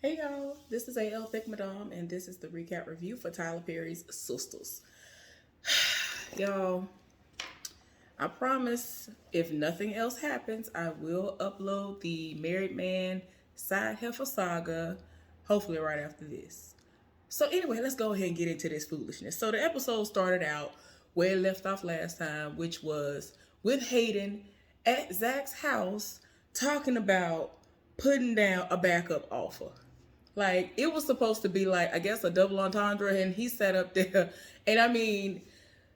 Hey y'all, this is AL Thick Madame, and this is the recap review for Tyler Perry's Sistas. Y'all, I promise if nothing else happens, I will upload the Married Man Side Heifer Saga, hopefully right after this. So, anyway, let's go ahead and get into this foolishness. So, the episode started out where it left off last time, which was with Hayden at Zach's house talking about putting down a backup offer. Like, it was supposed to be like, I guess, a double entendre, and he sat up there. And I mean,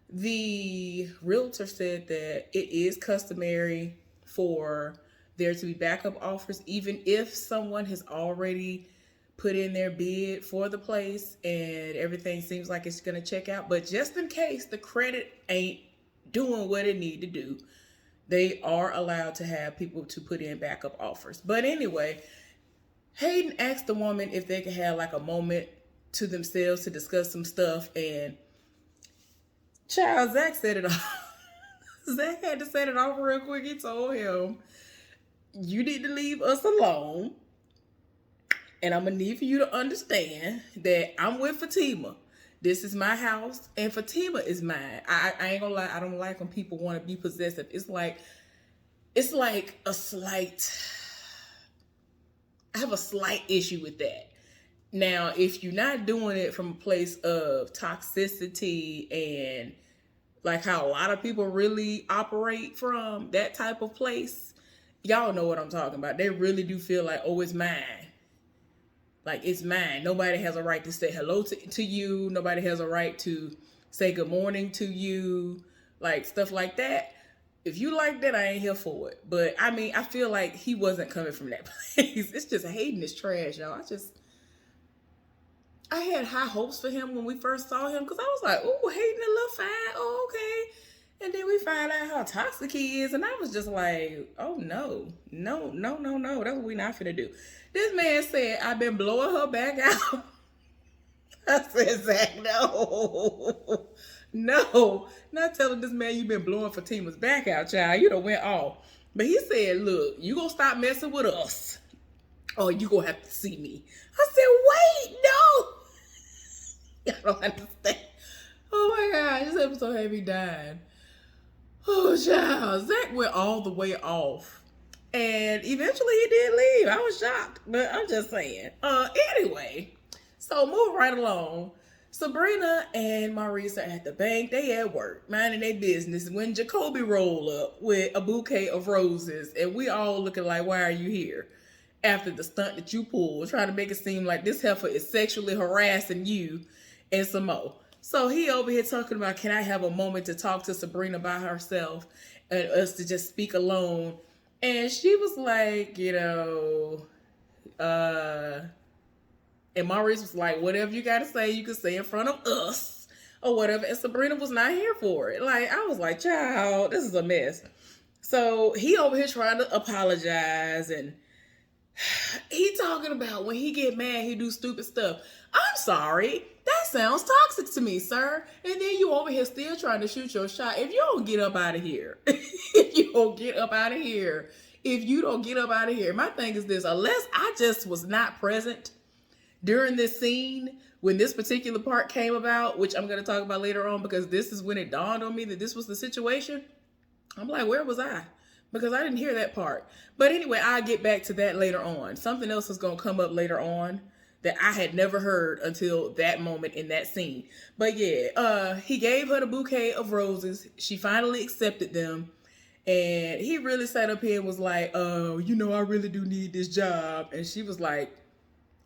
the realtor said that it is customary for there to be backup offers, even if someone has already put in their bid for the place and everything seems like it's going to check out. But just in case the credit ain't doing what it need to do, they are allowed to have people to put in backup offers. But anyway, Hayden asked the woman if they could have like a moment to themselves to discuss some stuff, and child, Zach said it off. Zach had to set it off real quick. He told him, "You need to leave us alone, and I'm gonna need for you to understand that I'm with Fatima. This is my house, and Fatima is mine. I ain't gonna lie. I don't like when people want to be possessive. It's like a slight. I have a slight issue with that. Now, if you're not doing it from a place of toxicity and like how a lot of people really operate from that type of place, y'all know what I'm talking about. They really do feel like, oh, it's mine. Like, it's mine. Nobody has a right to say hello to you. Nobody has a right to say good morning to you. Like, stuff like that. If you like that, I ain't here for it. But, I mean, I feel like he wasn't coming from that place. It's just Hayden is trash, y'all. I had high hopes for him when we first saw him because I was like, oh, Hayden a little fine. Oh, okay. And then we find out how toxic he is. And I was just like, oh, no. No, no, no, no. That's what we not finna do. This man said, I've been blowing her back out. I said, Zach, no. No. Not telling this man you've been blowing Fatima's back out, child. You done went off. But he said, look, you gonna stop messing with us, or you gonna have to see me. I said, wait, no. I don't understand. Oh my God, this episode had me dying. Oh, child. Zach went all the way off. And eventually he did leave. I was shocked, but I'm just saying. Anyway, so move right along. Sabrina and Maurice are at the bank. They at work, minding their business, when Jacoby roll up with a bouquet of roses, and we all looking like, why are you here? After the stunt that you pulled, trying to make it seem like this heifer is sexually harassing you and some more. So he over here talking about, can I have a moment to talk to Sabrina by herself and us to just speak alone? And she was like, and Maurice was like, whatever you got to say, you can say in front of us or whatever. And Sabrina was not here for it. Like, I was like, child, this is a mess. So he over here trying to apologize, and he talking about when he get mad, he do stupid stuff. I'm sorry. That sounds toxic to me, sir. And then you over here still trying to shoot your shot. If you don't get up out of here, if you don't get up out of here, my thing is this, unless I just was not present during this scene when this particular part came about, which I'm going to talk about later on, because this is when it dawned on me that this was the situation. I'm like, where was I? Because I didn't hear that part. But anyway, I'll get back to that later on. Something else is going to come up later on that I had never heard until that moment in that scene. But yeah, he gave her the bouquet of roses. She finally accepted them. And he really sat up here and was like, oh, I really do need this job. And she was like,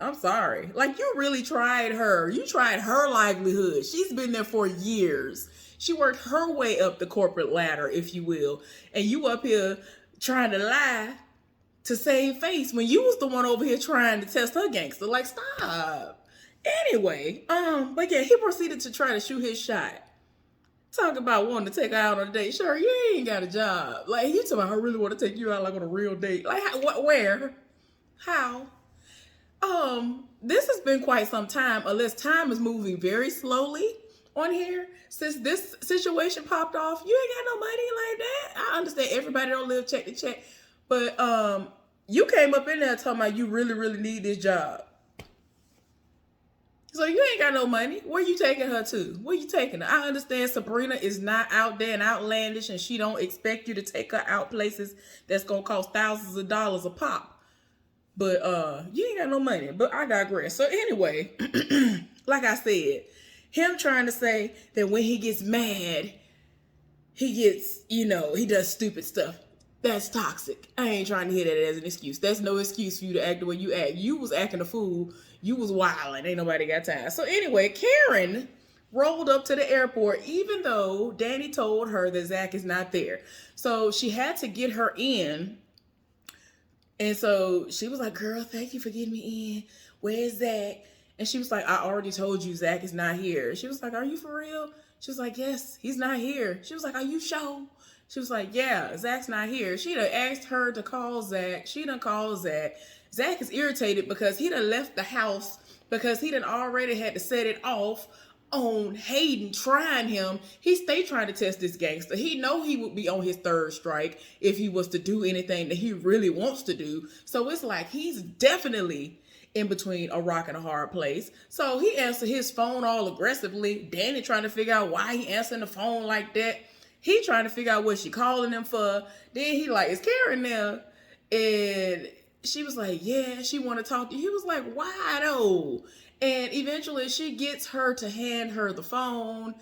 I'm sorry. Like, you really tried her. You tried her livelihood. She's been there for years. She worked her way up the corporate ladder, if you will. And you up here trying to lie to save face when you was the one over here trying to test her gangster. Like, stop. Anyway, but yeah, he proceeded to try to shoot his shot. Talk about wanting to take her out on a date. Sure, you ain't got a job. Like, he talking about, I really want to take you out like on a real date. Like, what, where? How? This has been quite some time, unless time is moving very slowly on here. Since this situation popped off, you ain't got no money like that. I understand everybody don't live check to check, but you came up in there talking about you really, really need this job. So you ain't got no money. Where you taking her to? Where you taking her? I understand Sabrina is not out there and outlandish, and she don't expect you to take her out places that's gonna cost thousands of dollars a pop. But you ain't got no money. But I digress. So anyway, like I said, him trying to say that when he gets mad, he gets, he does stupid stuff. That's toxic. I ain't trying to hear that as an excuse. That's no excuse for you to act the way you act. You was acting a fool. You was wilding. Ain't nobody got time. So anyway, Karen rolled up to the airport even though Danny told her that Zack is not there. So she had to get her in. And so she was like, girl, thank you for getting me in. Where's Zack? And she was like, I already told you Zack is not here. She was like, are you for real? She was like, yes, he's not here. She was like, are you sure? She was like, yeah, Zack's not here. She done asked her to call Zack. She done called Zack. Zack is irritated because he done left the house because he done already had to set it off on Hayden trying him. He stay trying to test this gangster. He know he would be on his third strike if he was to do anything that he really wants to do. So it's like he's definitely in between a rock and a hard place. So he answered his phone all aggressively. Danny trying to figure out why he answering the phone like that. He trying to figure out what she calling him for. Then he like, is Karen there? And she was like, yeah, she want to talk to you. He was like, why though? And eventually she gets her to hand her the phone.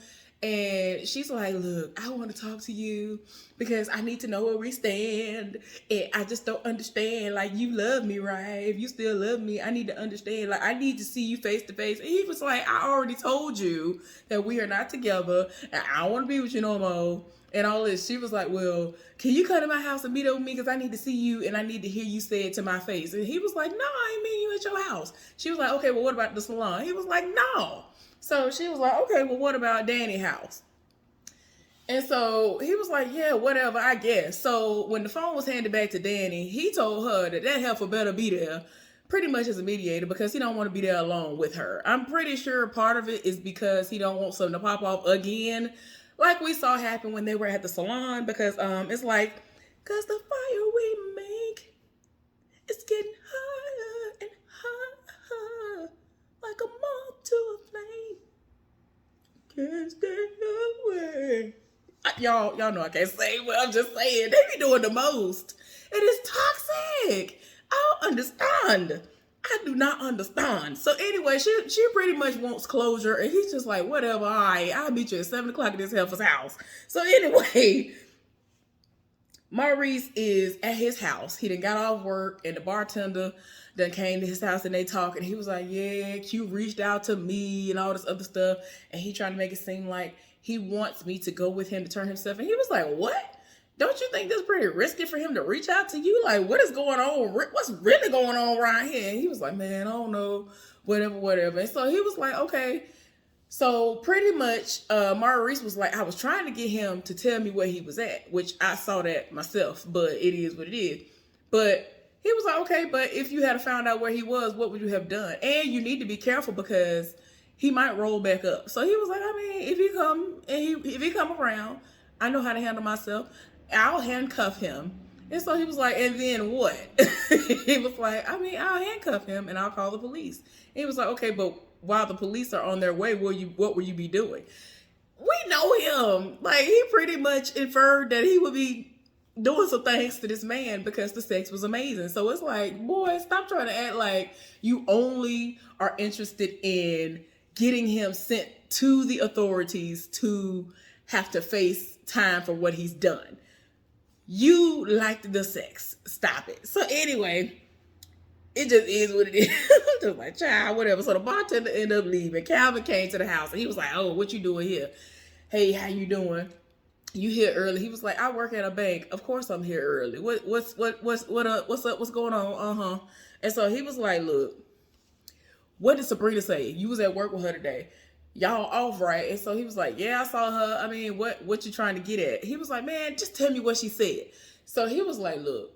And she's like, look, I want to talk to you because I need to know where we stand. And I just don't understand. Like, you love me, right? If you still love me, I need to understand. Like, I need to see you face to face. And he was like, I already told you that we are not together. And I don't want to be with you no more. And all this. She was like, well, can you come to my house and meet up with me? Because I need to see you and I need to hear you say it to my face. And he was like, no, I ain't meeting you at your house. She was like, okay, well, what about the salon? He was like, no. So she was like, okay, well, what about Danny's house? And so he was like, yeah, whatever, I guess. So when the phone was handed back to Danny, he told her that heifer better be there pretty much as a mediator because he don't want to be there alone with her. I'm pretty sure part of it is because he don't want something to pop off again, like we saw happen when they were at the salon, because it's like, because the fire we make is getting higher and higher, like a moth to a flame. Can't stay away. Y'all know I can't say, well, I'm just saying, they be doing the most. It is toxic. I don't understand. I do not understand. So anyway, she pretty much wants closure, and he's just like, whatever, all right, I'll meet you at 7 o'clock at this heifer's house. So anyway, Maurice is at his house. He done got off work, and the bartender then came to his house, and they talk, and he was like, yeah, Q reached out to me and all this other stuff, and he trying to make it seem like he wants me to go with him to turn himself. And he was like, what? Don't you think this is pretty risky for him to reach out to you? Like, what is going on? What's really going on around here? And he was like, man, I don't know, whatever. And so he was like, okay. So pretty much, Maurice was like, I was trying to get him to tell me where he was at, which I saw that myself, but it is what it is. But he was like, okay, but if you had found out where he was, what would you have done? And you need to be careful because he might roll back up. So he was like, I mean, if he come around, I know how to handle myself. I'll handcuff him. And so he was like, and then what? He was like, I mean, I'll handcuff him and I'll call the police. And he was like, okay, but while the police are on their way, what will you be doing? We know him. Like, he pretty much inferred that he would be doing some things to this man because the sex was amazing. So it's like, boy, stop trying to act like you only are interested in getting him sent to the authorities to have to face time for what he's done. You liked the sex. Stop it. So anyway, it just is what it is. Just like, child, whatever. So the bartender ended up leaving. Calvin came to the house and he was like, oh, what you doing here? Hey, how you doing? You here early? He was like, I work at a bank. Of course I'm here early. What's up? What's going on? And so he was like, look, what did Sabrina say? You was at work with her today. Y'all off, right? And so he was like, yeah, I saw her. I mean, what you trying to get at? He was like, man, just tell me what she said. So he was like, look,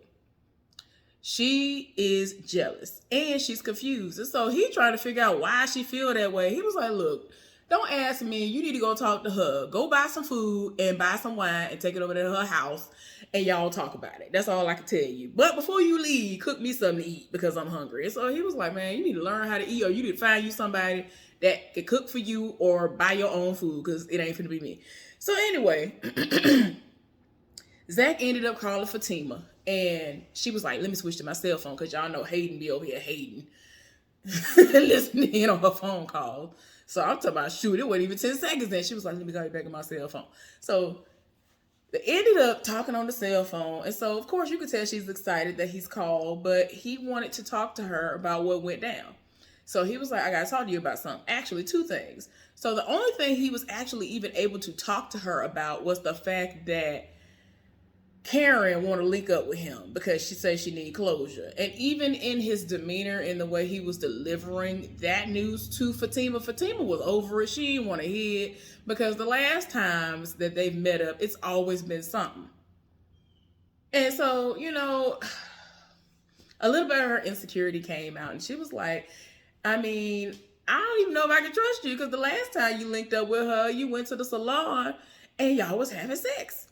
she is jealous and she's confused. And so he tried to figure out why she feel that way. He was like, look, Don't ask me. You need to go talk to her. Go buy some food and buy some wine and take it over to her house and y'all talk about it. That's all I can tell you. But before you leave, cook me something to eat because I'm hungry. And so he was like, man, you need to learn how to eat, or you need to find you somebody that can cook for you or buy your own food because it ain't finna be me. So anyway, Zack ended up calling Fatima and she was like, let me switch to my cell phone because y'all know Hayden be over here hating. Listening in on her phone call. So I'm talking about, shoot, it wasn't even 10 seconds then. She was like, let me call you back on my cell phone. So they ended up talking on the cell phone. And so, of course, you could tell she's excited that he's called, but he wanted to talk to her about what went down. So he was like, I got to talk to you about something. Actually, two things. So the only thing he was actually even able to talk to her about was the fact that Karen want to link up with him because she says she need closure. And even in his demeanor, in the way he was delivering that news to Fatima was over it. She didn't want to hear it because the last times that they've met up, it's always been something. And so, you know, a little bit of her insecurity came out and she was like, I mean, I don't even know if I can trust you because the last time you linked up with her, you went to the salon and y'all was having sex.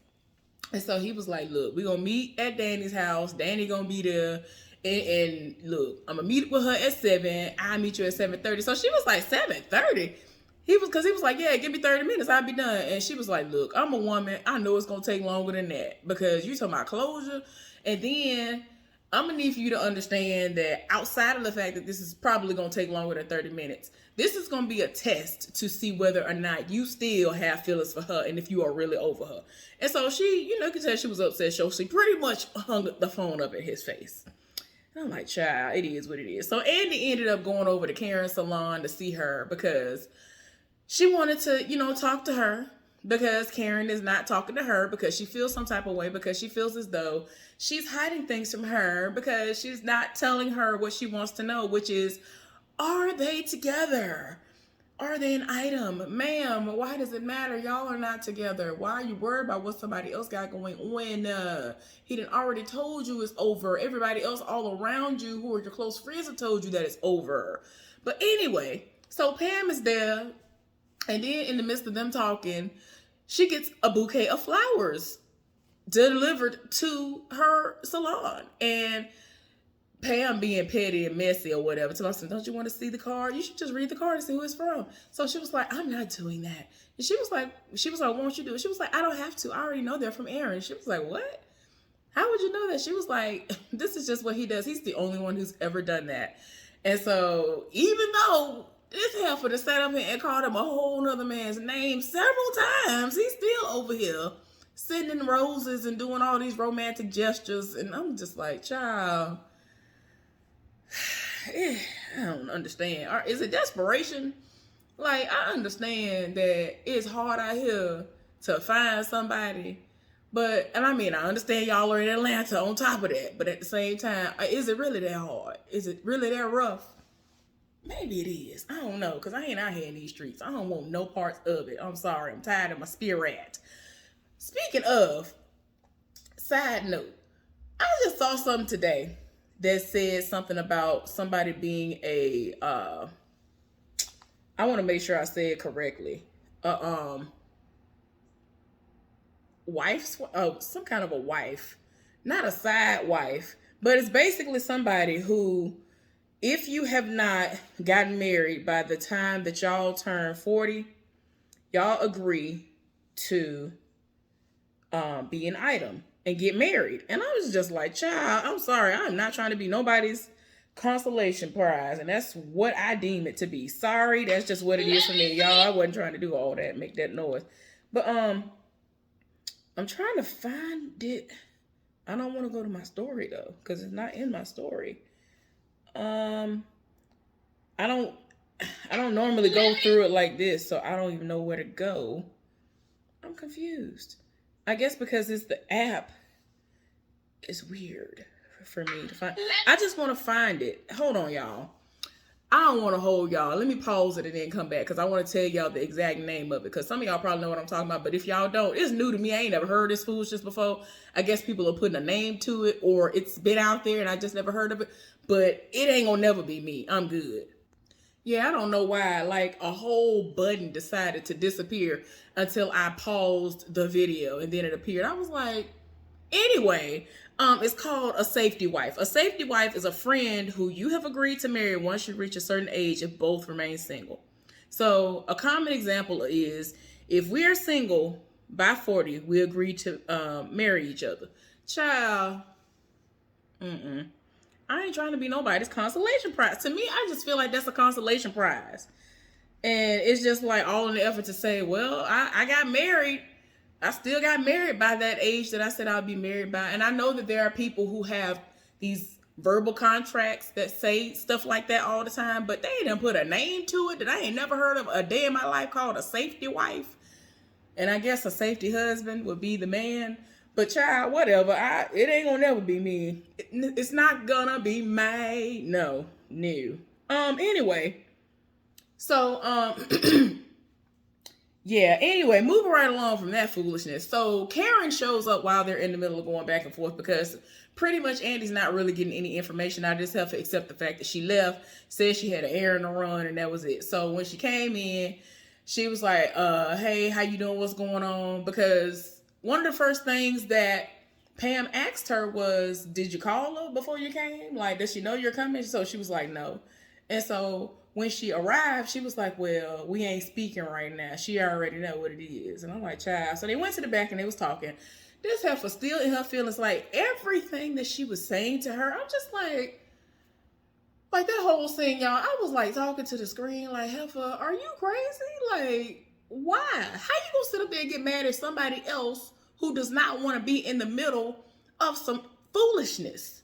And so he was like, look, we're going to meet at Danny's house. Danny going to be there. And look, I'm going to meet with her at 7. I'll meet you at 7:30. So she was like, 7:30? Because he was like, yeah, give me 30 minutes. I'll be done. And she was like, look, I'm a woman. I know it's going to take longer than that because you talking about closure. And then I'm going to need for you to understand that outside of the fact that this is probably going to take longer than 30 minutes, this is going to be a test to see whether or not you still have feelings for her and if you are really over her. And so she, you know, you can tell she was upset. So she pretty much hung the phone up in his face. And I'm like, child, it is what it is. So Andy ended up going over to Karen's salon to see her because she wanted to, you know, talk to her because Karen is not talking to her because she feels some type of way because she feels as though she's hiding things from her because she's not telling her what she wants to know, which is, are they together? Are they an item? Ma'am, why does it matter? Y'all are not together. Why are you worried about what somebody else got going on? He done already told you it's over. Everybody else all around you who are your close friends have told you that it's over. But anyway, so Pam is there. And then in the midst of them talking, she gets a bouquet of flowers delivered to her salon. And Pam being petty and messy or whatever, to us, don't you want to see the card? You should just read the card and see who it's from. So she was like, I'm not doing that. And she was like, won't you do it? She was like, I don't have to. I already know they're from Aaron. She was like, what? How would you know that? She was like, this is just what he does. He's the only one who's ever done that. And so even though this heifer sat up here and called him a whole nother man's name several times, he's still over here sending roses and doing all these romantic gestures. And I'm just like, child, I don't understand. Is it desperation? Like, I understand that it's hard out here to find somebody, and I mean, I understand y'all are in Atlanta on top of that, but at the same time, is it really that hard? Is it really that rough? Maybe it is. I don't know, because I ain't out here in these streets. I don't want no parts of it. I'm sorry. I'm tired of my spirit. Speaking of, side note, I just saw something today that said something about somebody being I want to make sure I say it correctly. Some kind of a wife, not a side wife, but it's basically somebody who, if you have not gotten married by the time that y'all turn 40, y'all agree to be an item and get married. And I was just like, child, I'm sorry. I'm not trying to be nobody's consolation prize. And that's what I deem it to be. Sorry, that's just what it is for me. Y'all, I wasn't trying to do all that, make that noise. But I'm trying to find it. I don't want to go to my story though, because it's not in my story. I don't normally go through it like this, so I don't even know where to go. I'm confused. I guess because it's the app. It's weird for me to find. I just want to find it. Hold on, y'all. I don't want to hold y'all. Let me pause it and then come back because I want to tell y'all the exact name of it, because some of y'all probably know what I'm talking about, but if y'all don't, it's new to me. I ain't never heard this foolishness before. I guess people are putting a name to it, or it's been out there and I just never heard of it, but it ain't gonna never be me. I'm good. Yeah, I don't know why. Like a whole button decided to disappear until I paused the video and then it appeared. I was like, anyway, it's called a safety wife. A safety wife is a friend who you have agreed to marry once you reach a certain age if both remain single. So a common example is if we are single by 40, we agree to marry each other. Child, mm-mm. I ain't trying to be nobody's consolation prize. To me, I just feel like that's a consolation prize. And it's just like all in the effort to say, well, I got married. I still got married by that age that I said I'll be married by. And I know that there are people who have these verbal contracts that say stuff like that all the time, but they didn't put a name to it that I ain't never heard of a day in my life called a safety wife. And I guess a safety husband would be the man. But child, whatever. It ain't gonna never be me. It's not gonna be my no. Anyway. So yeah, anyway, moving right along from that foolishness. So Karen shows up while they're in the middle of going back and forth because pretty much Andy's not really getting any information out of this heifer except the fact that she left, said she had an errand to run, and that was it. So when she came in, she was like, hey, how you doing? What's going on? Because one of the first things that Pam asked her was, did you call her before you came? Like, does she know you're coming? So she was like, no. And so when she arrived, she was like, well, we ain't speaking right now. She already know what it is. And I'm like, child. So they went to the back and they was talking. This heifer still in her feelings, like everything that she was saying to her. I'm just like that whole scene, y'all. I was like talking to the screen, like, heifer, are you crazy? Like, why? How you gonna sit up there and get mad at somebody else who does not want to be in the middle of some foolishness?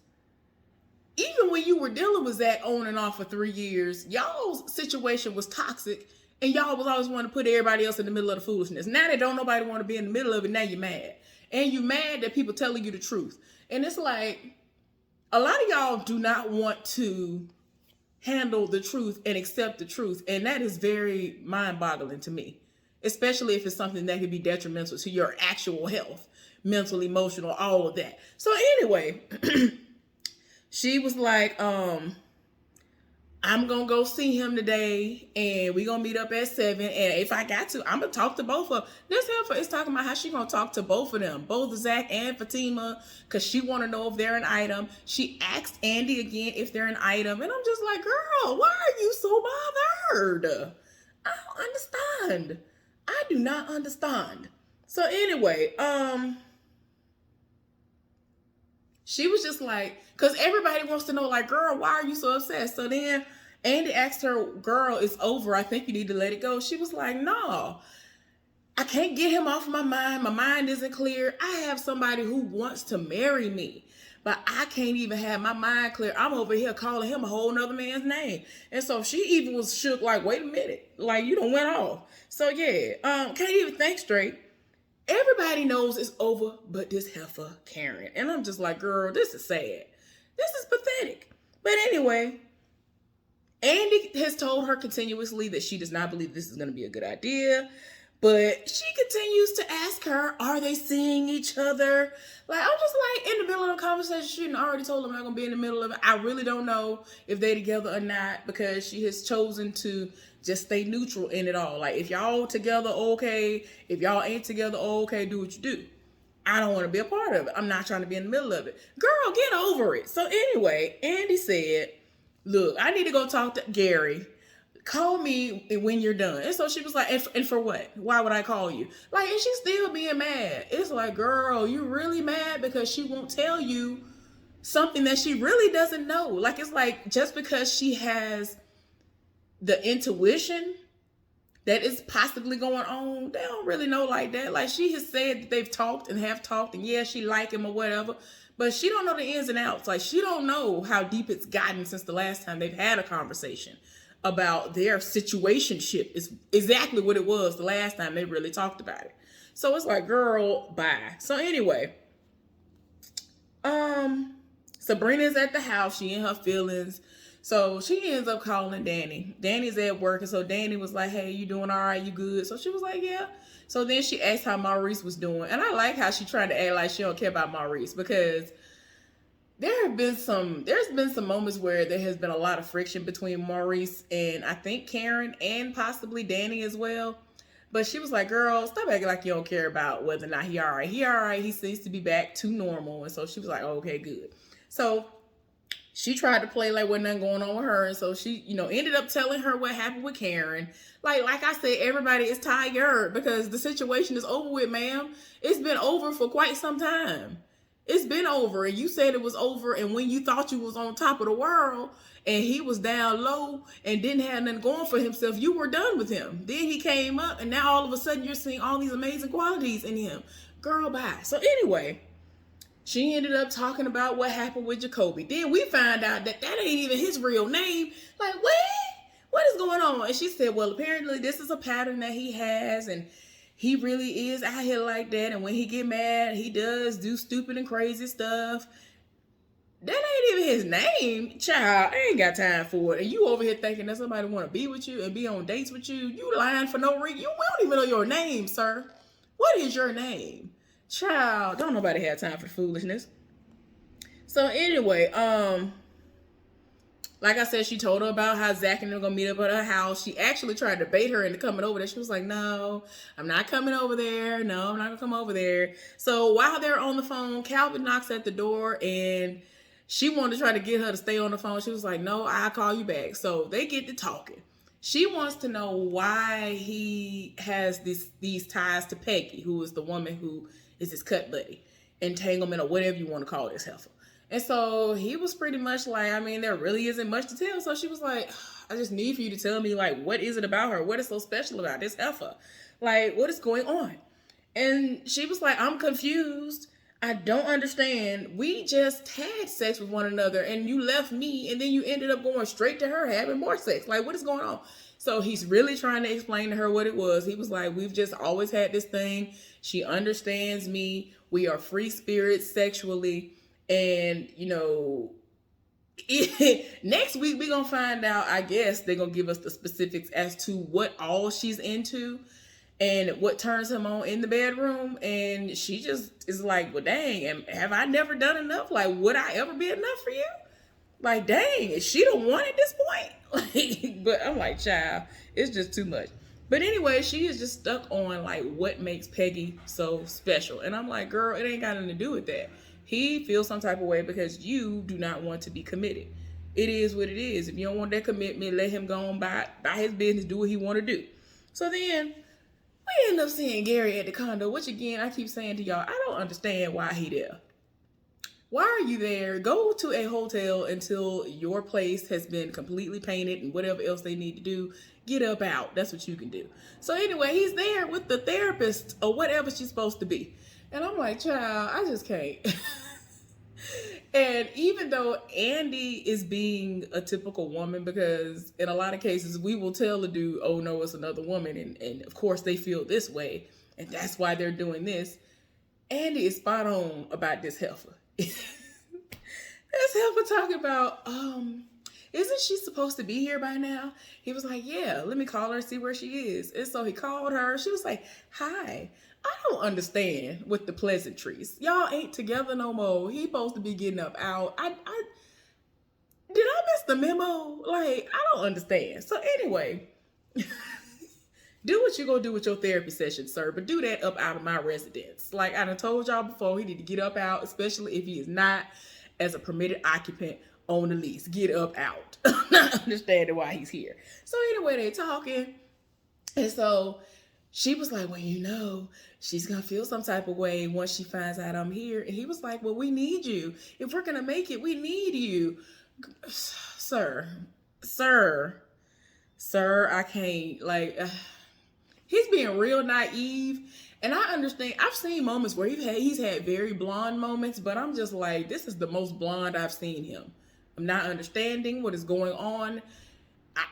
Even when you were dealing with Zack on and off for 3 years, y'all's situation was toxic, and y'all was always wanting to put everybody else in the middle of the foolishness. Now that don't nobody want to be in the middle of it, now you're mad. And you mad that people telling you the truth. And it's like, a lot of y'all do not want to handle the truth and accept the truth. And that is very mind-boggling to me, especially if it's something that could be detrimental to your actual health, mental, emotional, all of that. So anyway, she was like, I'm gonna go see him today, and we gonna meet up at 7. And if I got to, I'm gonna talk to both of them. This heifer is talking about how she gonna talk to both of them, both Zack and Fatima, because she want to know if they're an item. She asked Andy again if they're an item, and I'm just like, girl, why are you so bothered? I don't understand. I do not understand. So anyway, she was just like, because everybody wants to know, like, girl, why are you so upset? So then Andy asked her, girl, it's over. I think you need to let it go. She was like, no, I can't get him off my mind. My mind isn't clear. I have somebody who wants to marry me, but I can't even have my mind clear. I'm over here calling him a whole nother man's name. And so she even was shook, like, wait a minute. Like, you done went off. So yeah, can't even think straight. Everybody knows it's over, but this heifer, Karen. And I'm just like, girl, this is sad. This is pathetic. But anyway, Andy has told her continuously that she does not believe this is going to be a good idea. But she continues to ask her, are they seeing each other? Like, I'm just like, in the middle of the conversation, she already told them I'm not going to be in the middle of it. I really don't know if they're together or not, because she has chosen to just stay neutral in it all. Like, if y'all together, okay. If y'all ain't together, okay, do what you do. I don't want to be a part of it. I'm not trying to be in the middle of it. Girl, get over it. So anyway, Andy said, look, I need to go talk to Gary. Call me when you're done. And so she was like, and for what? Why would I call you? Like, and she's still being mad. It's like, girl, you really mad because she won't tell you something that she really doesn't know. Like, it's like, just because she has the intuition that is possibly going on, they don't really know like that. Like, she has said that they've talked and have talked, and yeah, she like him or whatever, but she don't know the ins and outs. Like, she don't know how deep it's gotten since the last time they've had a conversation about their situationship. Is exactly what it was the last time they really talked about it. So it's like, girl, bye. So anyway, Sabrina's at the house. She in her feelings. So she ends up calling Danny. Danny's at work, and so Danny was like, hey, you doing all right? You good? So she was like, yeah. So then she asked how Maurice was doing. And I like how she tried to act like she don't care about Maurice, because there's been some moments where there has been a lot of friction between Maurice and I think Karen and possibly Danny as well. But she was like, girl, stop acting like you don't care about whether or not he all right. He all right. He seems to be back to normal. And so she was like, oh, okay, good. So she tried to play like wasn't nothing going on with her. And so she, ended up telling her what happened with Karen. Like I said, everybody is tired because the situation is over with, ma'am. It's been over for quite some time. It's been over, and you said it was over, and when you thought you was on top of the world and he was down low and didn't have nothing going for himself, you were done with him. Then he came up, and now all of a sudden you're seeing all these amazing qualities in him. Girl, bye. So anyway, she ended up talking about what happened with Jacoby. Then we find out that ain't even his real name. Like, what? What is going on? And she said, well, apparently this is a pattern that he has, and he really is out here like that. And when he get mad, he does do stupid and crazy stuff. That ain't even his name. Child, I ain't got time for it. And you over here thinking that somebody want to be with you and be on dates with you. You lying for no reason. We don't even know your name, sir. What is your name? Child, don't nobody have time for foolishness. So anyway, like I said, she told her about how Zack and them gonna meet up at her house. She actually tried to bait her into coming over there. She was like, no, I'm not coming over there. No, I'm not gonna come over there. So while they're on the phone, Calvin knocks at the door and she wanted to try to get her to stay on the phone. She was like, no, I'll call you back. So they get to talking. She wants to know why he has these ties to Peggy, who is the woman who is his cut buddy, entanglement, or whatever you want to call this heifer. And so he was pretty much like, I mean, there really isn't much to tell. So she was like, I just need for you to tell me, like, what is it about her? What is so special about this heifer? Like, what is going on? And she was like, I'm confused. I don't understand. We just had sex with one another and you left me and then you ended up going straight to her having more sex. Like, what is going on? So he's really trying to explain to her what it was. He was like, we've just always had this thing. She understands me. We are free spirits sexually. And, next week we're going to find out, I guess they're going to give us the specifics as to what all she's into and what turns him on in the bedroom. And she just is like, well, dang, have I never done enough? Like, would I ever be enough for you? Like, dang, is she the one at this point? But I'm like, child, it's just too much. But anyway, she is just stuck on, like, what makes Peggy so special. And I'm like, girl, it ain't got nothing to do with that. He feels some type of way because you do not want to be committed. It is what it is. If you don't want that commitment, let him go on by his business, do what he want to do. So then we end up seeing Gary at the condo, which again, I keep saying to y'all, I don't understand why he there. Why are you there? Go to a hotel until your place has been completely painted and whatever else they need to do. Get up out. That's what you can do. So anyway, he's there with the therapist or whatever she's supposed to be. And I'm like, child, I just can't. And even though Andy is being a typical woman, because in a lot of cases, we will tell the dude, oh, no, it's another woman. And of course, they feel this way. And that's why they're doing this. Andy is spot on about this heifer. This heifer talking about, isn't she supposed to be here by now? He was like, yeah, let me call her and see where she is. And so he called her. She was like, hi. I don't understand with the pleasantries. Y'all ain't together no more. He supposed to be getting up out. Did I miss the memo? Like, I don't understand. So anyway, do what you gonna do with your therapy session, sir, but do that up out of my residence. Like I done told y'all before, he need to get up out, especially if he is not as a permitted occupant on the lease. Get up out. I'm not understanding why he's here. So anyway, they talking. And so she was like, well, she's going to feel some type of way once she finds out I'm here. And he was like, well, we need you. If we're going to make it, we need you. Sir, I can't. Like, he's being real naive. And I understand. I've seen moments where he's had very blonde moments, but I'm just like, this is the most blonde I've seen him. I'm not understanding what is going on.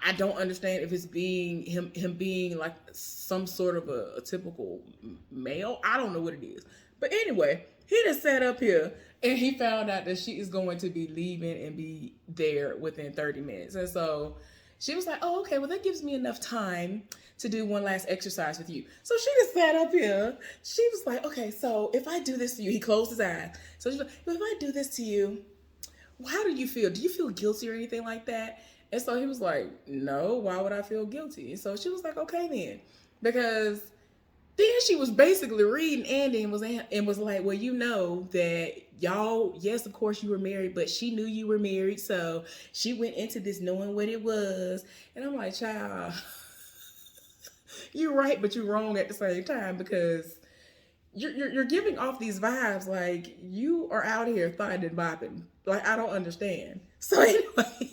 I don't understand if it's being him being like some sort of a typical male. I don't know what it is. But anyway, he just sat up here and he found out that she is going to be leaving and be there within 30 minutes. And so she was like, oh, okay, well, that gives me enough time to do one last exercise with you. So she just sat up here. She was like, okay, so if I do this to you, he closed his eyes. So she's like, if I do this to you, how do you feel? Do you feel guilty or anything like that? And so he was like, no, why would I feel guilty? And so she was like, okay then. Because then she was basically reading Andy and was like, well, you know that y'all, yes, of course you were married, but she knew you were married, so she went into this knowing what it was. And I'm like, child, you're right, but you're wrong at the same time, because you're giving off these vibes like you are out here thotting and bopping. Like, I don't understand. So anyway,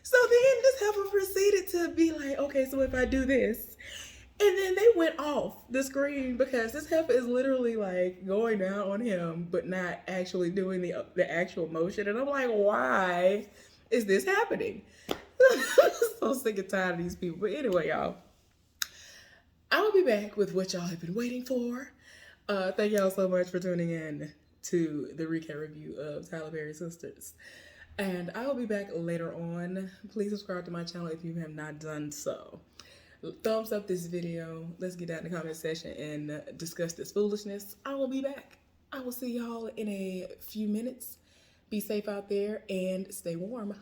so then this heifer proceeded to be like, okay, so if I do this, and then they went off the screen because this heifer is literally like going down on him, but not actually doing the actual motion. And I'm like, why is this happening? I'm so sick and tired of these people. But anyway, y'all, I'll be back with what y'all have been waiting for. Thank y'all so much for tuning in to the recap review of Tyler Perry's Sistas. And I will be back later on. Please subscribe to my channel if you have not done so. Thumbs up this video. Let's get down in the comment section and discuss this foolishness. I will be back. I will see y'all in a few minutes. Be safe out there and stay warm.